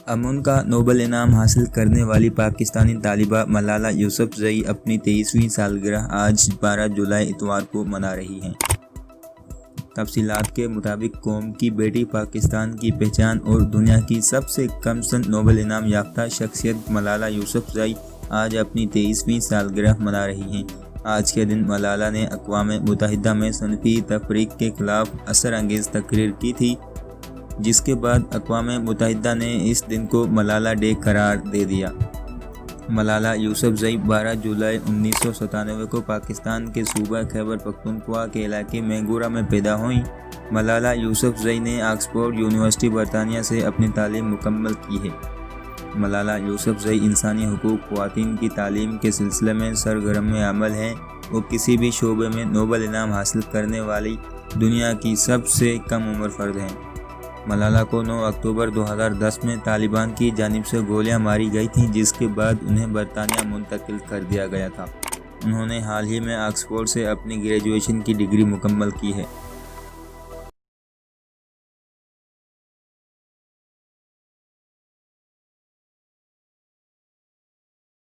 امن کا نوبل انعام حاصل کرنے والی پاکستانی طالبہ ملالہ یوسفزئی اپنی 23ویں سالگرہ آج 12 جولائی اتوار کو منا رہی ہیں۔ تفصیلات کے مطابق قوم کی بیٹی، پاکستان کی پہچان اور دنیا کی سب سے کم سن نوبل انعام یافتہ شخصیت ملالہ یوسفزئی آج اپنی 23ویں سالگرہ منا رہی ہیں۔ آج کے دن ملالہ نے اقوام متحدہ میں صنفی تفریق کے خلاف اثر انگیز تقریر کی تھی، جس کے بعد اقوام متحدہ نے اس دن کو ملالہ ڈے قرار دے دیا۔ ملالہ یوسفزئی 12 جولائی 1997 کو پاکستان کے صوبہ خیبر پختونخوا کے علاقے میگورا میں پیدا ہوئیں۔ ملالہ یوسفزئی نے آکسفورڈ یونیورسٹی برطانیہ سے اپنی تعلیم مکمل کی ہے۔ ملالہ یوسفزئی انسانی حقوق، خواتین کی تعلیم کے سلسلے میں سرگرم عمل ہیں۔ وہ کسی بھی شعبے میں نوبل انعام حاصل کرنے والی دنیا کی سب سے کم عمر فرد ہیں۔ ملالہ کو 9 اکتوبر 2010 میں طالبان کی جانب سے گولیاں ماری گئی تھیں، جس کے بعد انہیں برطانیہ منتقل کر دیا گیا تھا۔ انہوں نے حال ہی میں آکسفورڈ سے اپنی گریجویشن کی ڈگری مکمل کی ہے۔